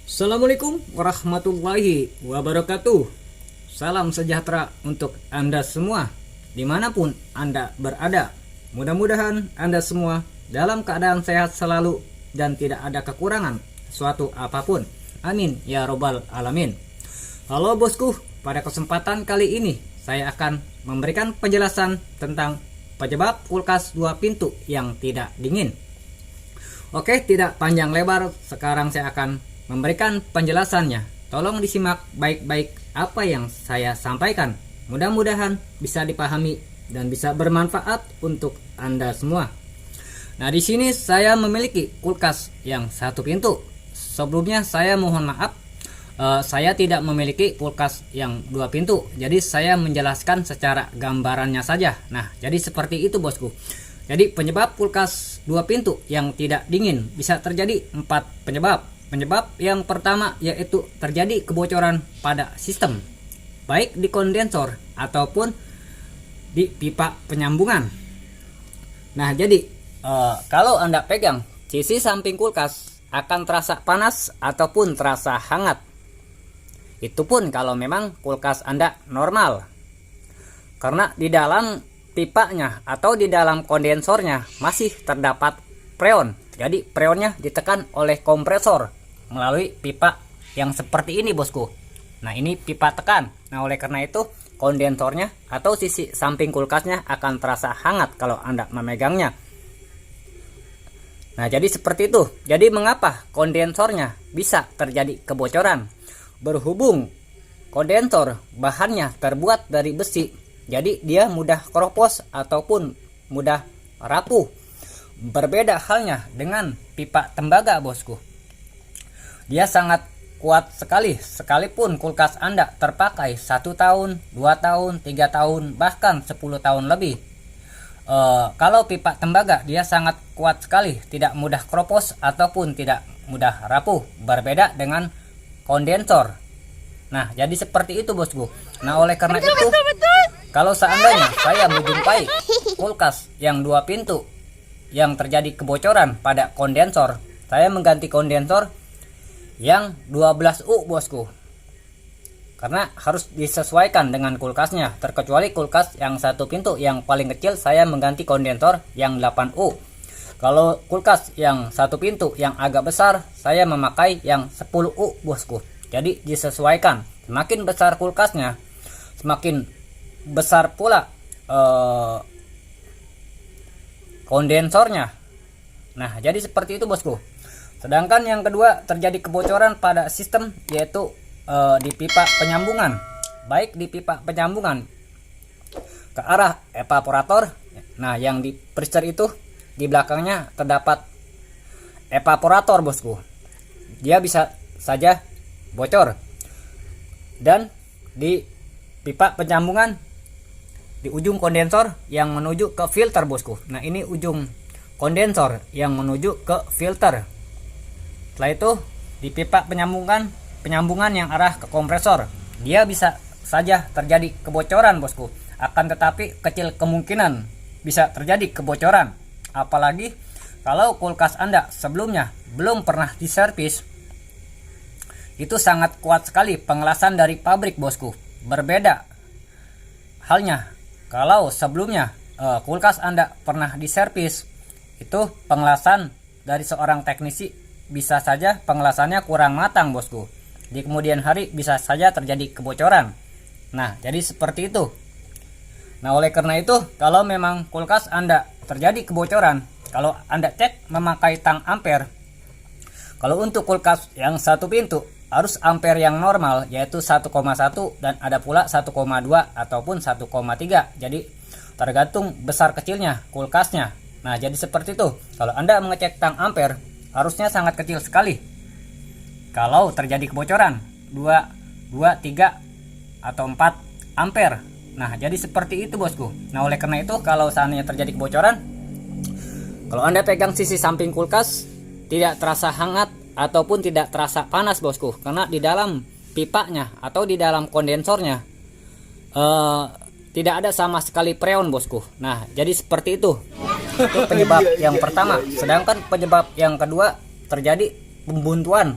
Assalamualaikum warahmatullahi wabarakatuh. Salam sejahtera untuk Anda semua dimanapun Anda berada. Mudah-mudahan Anda semua dalam keadaan sehat selalu dan tidak ada kekurangan suatu apapun. Amin ya robbal alamin. Halo bosku, pada kesempatan kali ini saya akan memberikan penjelasan tentang penyebab kulkas 2 pintu yang tidak dingin. Oke, tidak panjang lebar, sekarang saya akan memberikan penjelasannya. Tolong disimak baik-baik apa yang saya sampaikan. Mudah-mudahan bisa dipahami dan bisa bermanfaat untuk Anda semua. Nah, di sini saya memiliki kulkas yang 1 pintu. Sebelumnya saya mohon maaf, saya tidak memiliki kulkas yang 2 pintu. Jadi saya menjelaskan secara gambarannya saja. Nah, jadi seperti itu bosku. Jadi penyebab kulkas 2 pintu yang tidak dingin bisa terjadi 4 penyebab. Penyebab yang pertama yaitu terjadi kebocoran pada sistem, baik di kondensor ataupun di pipa penyambungan. Nah, jadi kalau Anda pegang sisi samping kulkas akan terasa panas ataupun terasa hangat. Itu pun kalau memang kulkas Anda normal. Karena di dalam pipanya atau di dalam kondensornya masih terdapat freon. Jadi freonnya ditekan oleh kompresor melalui pipa yang seperti ini bosku. Nah, ini pipa tekan. Nah, oleh karena itu kondensornya atau sisi samping kulkasnya akan terasa hangat kalau Anda memegangnya. Nah, jadi seperti itu. Jadi mengapa kondensornya bisa terjadi kebocoran? Berhubung kondensor bahannya terbuat dari besi, jadi dia mudah keropos ataupun mudah rapuh. Berbeda halnya dengan pipa tembaga bosku. Dia sangat kuat sekali, sekalipun kulkas Anda terpakai 1 tahun, 2 tahun, 3 tahun, bahkan 10 tahun lebih. Kalau pipa tembaga dia sangat kuat sekali, tidak mudah keropos ataupun tidak mudah rapuh. Berbeda dengan kondensor. Nah, jadi seperti itu bosku. Nah, oleh karena itu, kalau seandainya saya menjumpai kulkas yang 2 pintu yang terjadi kebocoran pada kondensor, saya mengganti kondensor yang 12U bosku, karena harus disesuaikan dengan kulkasnya. Terkecuali kulkas yang 1 pintu yang paling kecil, saya mengganti kondensor yang 8U. Kalau kulkas yang 1 pintu yang agak besar, saya memakai yang 10U bosku. Jadi disesuaikan, semakin besar kulkasnya semakin besar pula kondensornya. Nah, jadi seperti itu bosku. Sedangkan yang kedua terjadi kebocoran pada sistem yaitu di pipa penyambungan, baik di pipa penyambungan ke arah evaporator. Nah, yang di freezer itu di belakangnya terdapat evaporator bosku. Dia bisa saja bocor. Dan di pipa penyambungan di ujung kondensor yang menuju ke filter bosku. Nah, ini ujung kondensor yang menuju ke filter. Setelah itu di pipa penyambungan yang arah ke kompresor, dia bisa saja terjadi kebocoran bosku. Akan tetapi kecil kemungkinan bisa terjadi kebocoran. Apalagi kalau kulkas Anda sebelumnya belum pernah diservis. Itu sangat kuat sekali pengelasan dari pabrik bosku. Berbeda halnya kalau sebelumnya kulkas Anda pernah diservis, itu pengelasan dari seorang teknisi bisa saja pengelasannya kurang matang bosku. Di kemudian hari bisa saja terjadi kebocoran. Nah, jadi seperti itu. Nah, oleh karena itu, kalau memang kulkas Anda terjadi kebocoran, kalau Anda cek memakai tang ampere, kalau untuk kulkas yang 1 pintu harus ampere yang normal yaitu 1,1 dan ada pula 1,2 ataupun 1,3. Jadi tergantung besar kecilnya kulkasnya. Nah, jadi seperti itu. Kalau Anda mengecek tang ampere harusnya sangat kecil sekali. Kalau terjadi kebocoran 2, 3 atau 4 ampere. Nah, jadi seperti itu bosku. Nah, oleh karena itu kalau seandainya terjadi kebocoran, kalau Anda pegang sisi samping kulkas tidak terasa hangat ataupun tidak terasa panas bosku, karena di dalam pipanya atau di dalam kondensornya tidak ada sama sekali freon bosku. Nah, jadi seperti itu. Itu penyebab yang pertama. Sedangkan penyebab yang kedua terjadi pembuntuan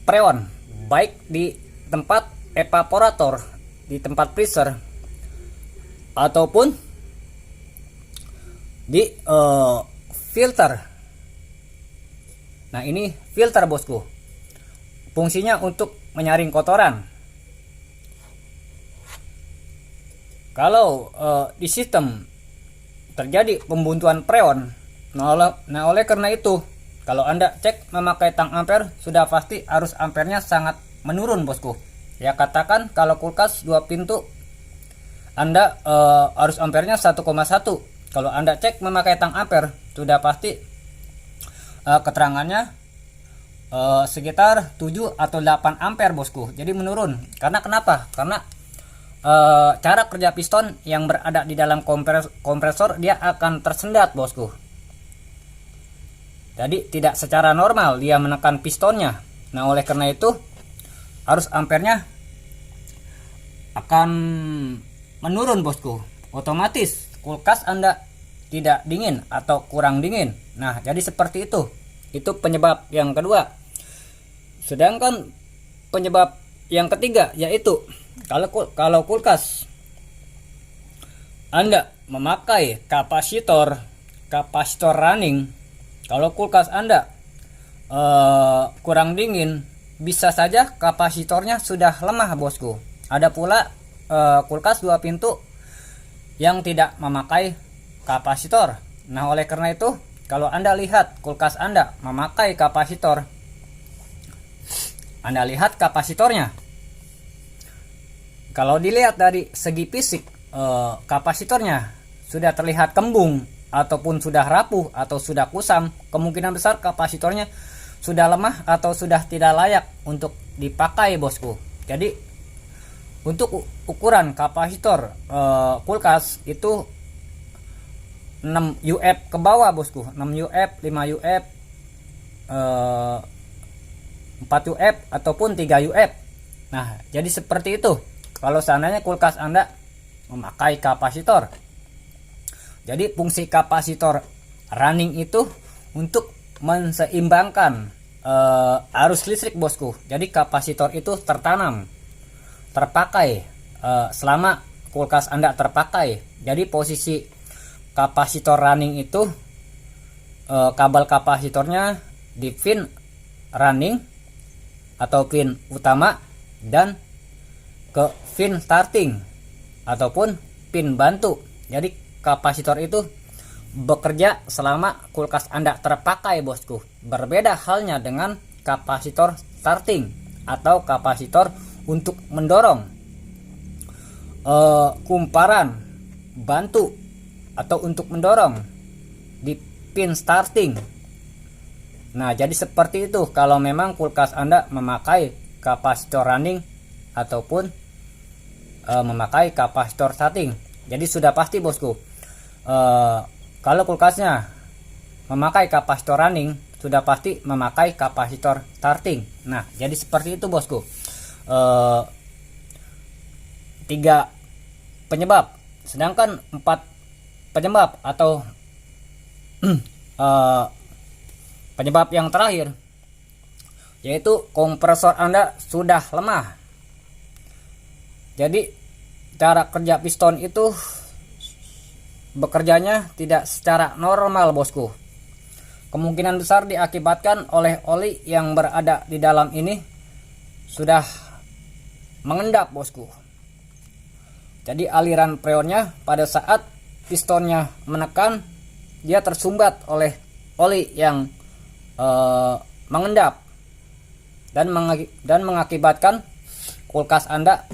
freon, baik di tempat evaporator, di tempat freezer, ataupun di filter. Nah, ini filter bosku, fungsinya untuk menyaring kotoran. Kalau di sistem terjadi pembuntuan freon, nah oleh karena itu, kalau Anda cek memakai tang ampere, sudah pasti arus ampernya sangat menurun bosku. Ya, katakan kalau kulkas 2 pintu Anda arus ampernya 1,1. Kalau Anda cek memakai tang ampere, sudah pasti keterangannya sekitar 7 atau 8 ampere bosku. Jadi menurun. Karena kenapa? Karena cara kerja piston yang berada di dalam kompresor dia akan tersendat bosku. Jadi tidak secara normal dia menekan pistonnya. Nah, oleh karena itu arus ampernya akan menurun bosku. Otomatis kulkas Anda tidak dingin atau kurang dingin. Nah, jadi seperti itu. Itu penyebab yang kedua. Sedangkan penyebab yang ketiga yaitu kalau kulkas Anda memakai kapasitor running, kalau kulkas Anda kurang dingin, bisa saja kapasitornya sudah lemah bosku. Ada pula kulkas 2 pintu yang tidak memakai kapasitor. Nah, oleh karena itu, kalau Anda lihat kulkas Anda memakai kapasitor, Anda lihat kapasitornya. Kalau dilihat dari segi fisik, kapasitornya sudah terlihat kembung ataupun sudah rapuh atau sudah kusam, kemungkinan besar kapasitornya sudah lemah atau sudah tidak layak untuk dipakai bosku. Jadi untuk ukuran kapasitor kulkas itu 6 UF ke bawah bosku, 6 UF, 5 UF, 4 UF ataupun 3 UF. Nah, jadi seperti itu kalau seandainya kulkas Anda memakai kapasitor. Jadi fungsi kapasitor running itu untuk menseimbangkan arus listrik bosku. Jadi kapasitor itu terpakai selama kulkas Anda terpakai. Jadi posisi kapasitor running itu kabel kapasitornya di pin running atau pin utama dan ke pin starting ataupun pin bantu. Jadi kapasitor itu bekerja selama kulkas Anda terpakai bosku. Berbeda halnya dengan kapasitor starting atau kapasitor untuk mendorong kumparan bantu atau untuk mendorong di pin starting. Nah, jadi seperti itu kalau memang kulkas Anda memakai kapasitor running ataupun memakai kapasitor starting. Jadi sudah pasti bosku, kalau kulkasnya memakai kapasitor running, sudah pasti memakai kapasitor starting. Nah, jadi seperti itu bosku. 3 penyebab, sedangkan 4 penyebab atau penyebab yang terakhir yaitu kompresor Anda sudah lemah. Jadi cara kerja piston itu bekerjanya tidak secara normal bosku. Kemungkinan besar diakibatkan oleh oli yang berada di dalam ini sudah mengendap bosku. Jadi aliran freonnya pada saat pistonnya menekan, dia tersumbat oleh oli yang mengendap dan mengakibatkan kulkas Anda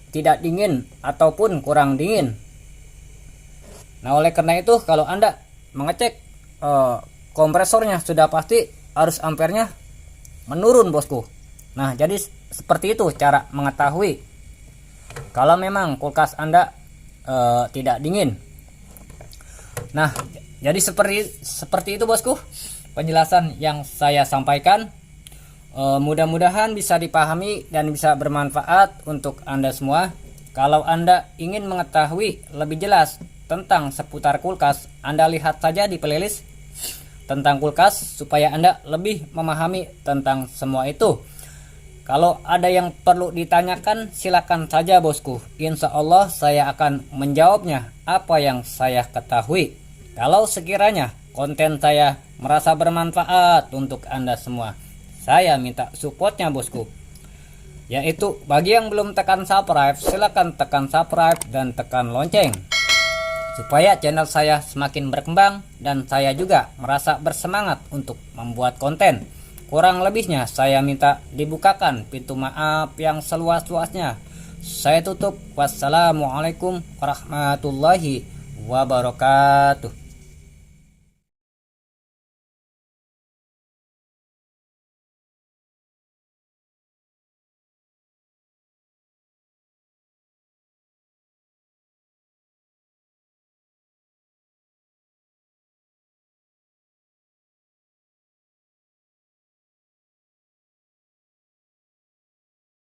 tidak dingin ataupun kurang dingin. Nah, oleh karena itu kalau Anda mengecek kompresornya, sudah pasti arus ampernya menurun bosku. Nah, jadi seperti itu cara mengetahui kalau memang kulkas Anda tidak dingin. Nah, jadi seperti itu bosku penjelasan yang saya sampaikan. Mudah-mudahan bisa dipahami dan bisa bermanfaat untuk Anda semua. Kalau Anda ingin mengetahui lebih jelas tentang seputar kulkas, Anda lihat saja di playlist tentang kulkas supaya Anda lebih memahami tentang semua itu. Kalau ada yang perlu ditanyakan, silakan saja bosku. Insya Allah saya akan menjawabnya apa yang saya ketahui. Kalau sekiranya konten saya merasa bermanfaat untuk Anda semua, saya minta supportnya bosku. Yaitu bagi yang belum tekan subscribe, silakan tekan subscribe dan tekan lonceng. Supaya channel saya semakin berkembang dan saya juga merasa bersemangat untuk membuat konten. Kurang lebihnya saya minta dibukakan pintu maaf yang seluas-luasnya. Saya tutup. Wassalamualaikum warahmatullahi wabarakatuh.